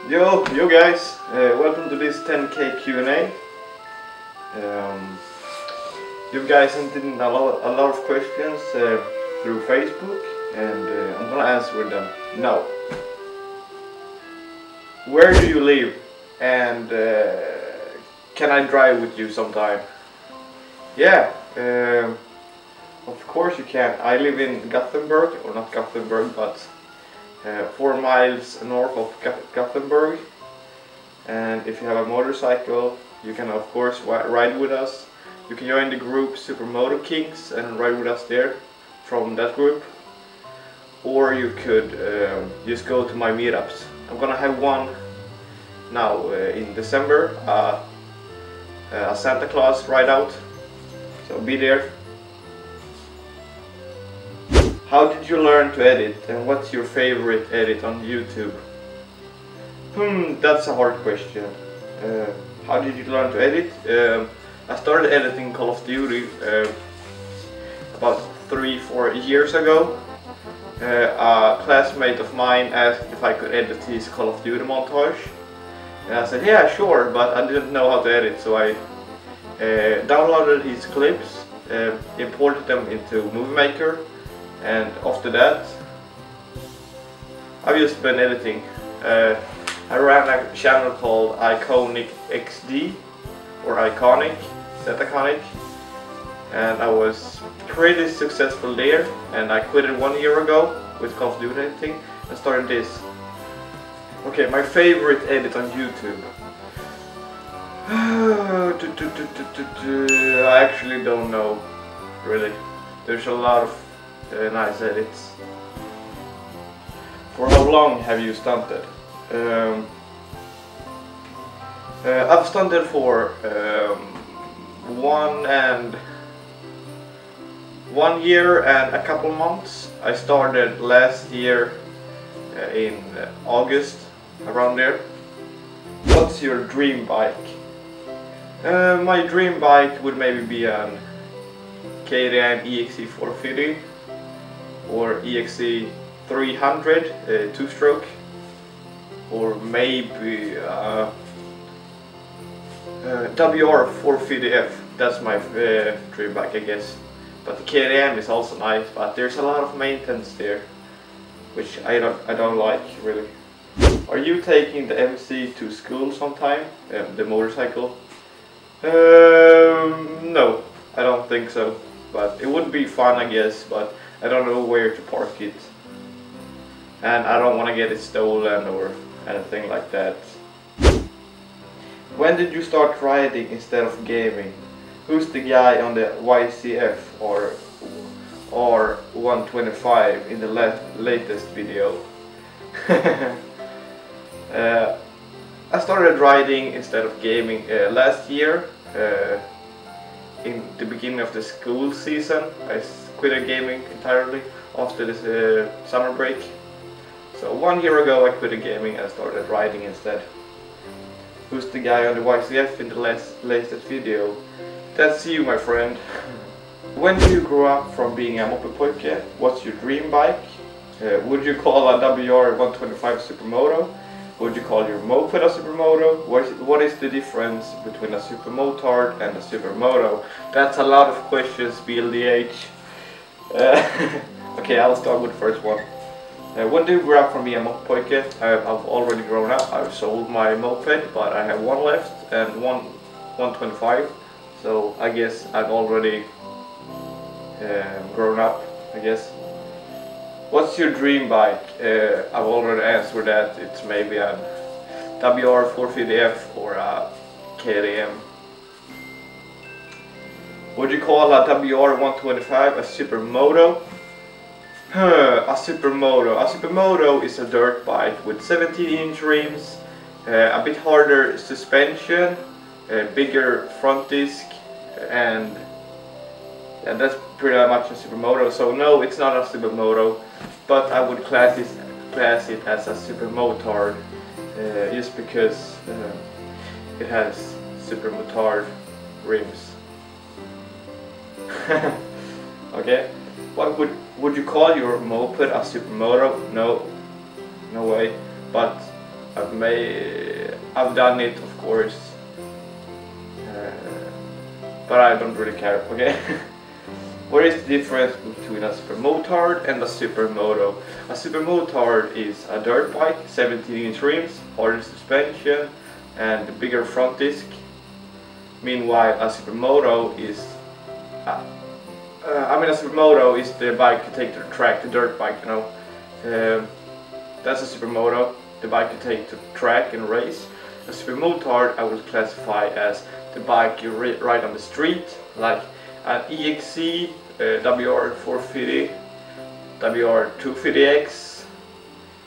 Yo guys, welcome to this 10K Q&A. You guys sent in a lot of questions through Facebook, and I'm gonna answer them now. Where do you live, and can I drive with you sometime? Yeah, of course you can. I live in Gothenburg, or not Gothenburg, but 4 miles north of Gothenburg, and if you have a motorcycle you can of course ride with us. You can join the group Supermoto Kings and ride with us there from that group, or you could just go to my meetups. I'm gonna have one now in December, a Santa Claus ride out, so be there. How did you learn to edit, and what's your favorite edit on YouTube? That's a hard question. How did you learn to edit? I started editing Call of Duty about 3-4 years ago. A classmate of mine asked if I could edit his Call of Duty montage, and I said yeah, sure, but I didn't know how to edit, so I downloaded his clips, imported them into Movie Maker. And after that, I've just been editing. I ran a channel called Iconic XD, or Iconic, Iconic, and I was pretty successful there. And I quit it 1 year ago with Call of Duty editing and started this. Okay, my favorite edit on YouTube. I actually don't know, really. There's a lot of nice edits. For how long have you stunted? I've stunted for 1 year and a couple months. I started last year in August, around there. What's your dream bike? My dream bike would maybe be an KTM EXE 450 or EXE 300 two-stroke, or maybe WR 450F. That's my dream bike, I guess. But the KTM is also nice, but there's a lot of maintenance there, which I don't like really. Are you taking the MC to school sometime? The motorcycle? No, I don't think so. But it would be fun, I guess, but I don't know where to park it. And I don't want to get it stolen or anything like that. When did you start riding instead of gaming? Who's the guy on the YCF or 125 in the latest video? I started riding instead of gaming last year. In the beginning of the school season, I quit gaming entirely after this summer break. So 1 year ago I quit gaming and started riding instead. Who's the guy on the YCF in the latest video? That's you, my friend. When do you grow up from being a moped? What's your dream bike? Would you call a WR 125 Supermoto? Would you call your moped a Supermoto? What is the difference between a Supermotard and a Supermoto? That's a lot of questions, BLDH. Okay, I'll start with the first one. When do you grow up from being a moped? I've already grown up. I've sold my moped, but I have one left and one 125. So I guess I've already grown up, I guess. What's your dream bike? I've already answered that. It's maybe a WR 450F or a KTM. Would you call a WR 125 a Supermoto? A Supermoto. A Supermoto is a dirt bike with 17-inch rims, a bit harder suspension, a bigger front disc, and that's pretty much a Supermoto. So no, it's not a Supermoto, but I would class it as a Supermotard, just because it has Supermotard rims. Okay. What would you call your moped a Supermoto? No way. But I've done it, of course, but I don't really care. Okay. What is the difference between a super motard and a supermoto? A supermotard is a dirt bike, 17-inch rims, harder suspension, and a bigger front disc. Meanwhile, a supermoto is a supermoto is the bike you take to the track, the dirt bike, you know. That's a supermoto, the bike you take to the track and race. A supermotard I would classify as the bike you ride on the street, like an EXC, WR450, WR250X,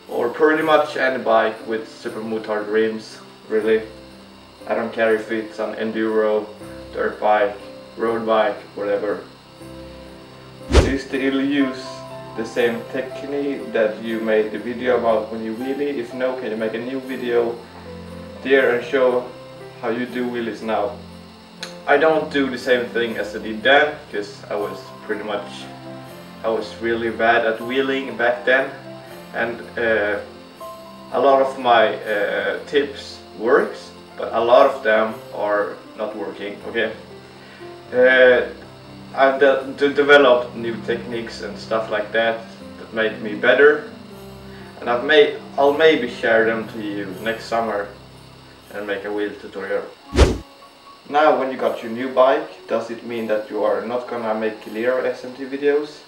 or pretty much any bike with supermotard rims, really. I don't care if it's an enduro, dirt bike, road bike, whatever. Do you still use the same technique that you made the video about when you wheelie? If no, can you make a new video there and show how you do wheelies now? I don't do the same thing as I did then, because I was really bad at wheeling back then, and a lot of my tips works, but a lot of them are not working. Okay, I've developed new techniques and stuff like that that made me better, and I'll maybe share them to you next summer and make a wheel tutorial. Now, when you got your new bike, does it mean that you are not gonna make Glera SMT videos?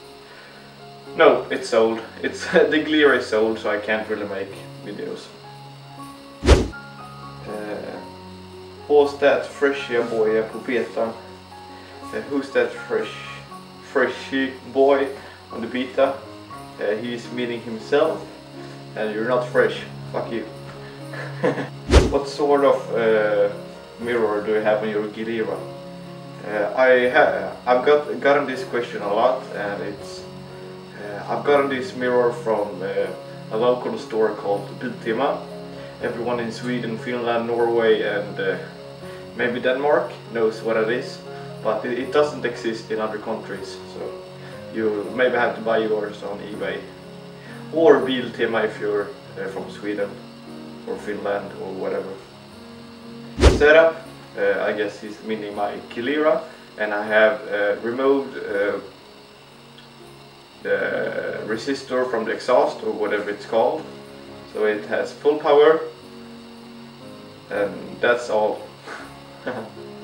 No, it's sold. The Glera is sold, so I can't really make videos. Who's that freshy boy på betan? Who's that freshy boy on the beta? He's meeting himself, and you're not fresh. Fuck you. What sort of mirror do you have on your Glera? I've gotten this question a lot, and I've gotten this mirror from a local store called Biltema. Everyone in Sweden, Finland, Norway, and maybe Denmark knows what it is, but it doesn't exist in other countries, so you maybe have to buy yours on eBay or Biltema if you're from Sweden or Finland or whatever. Setup, I guess he's meaning my Glera, and I have removed the resistor from the exhaust, or whatever it's called, so it has full power, and that's all.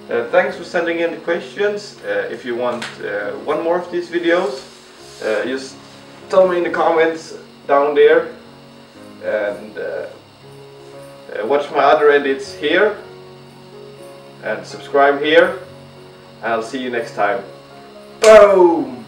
Thanks for sending in the questions. If you want one more of these videos, just tell me in the comments down there, and watch my other edits here, and subscribe here, and I'll see you next time. Boom!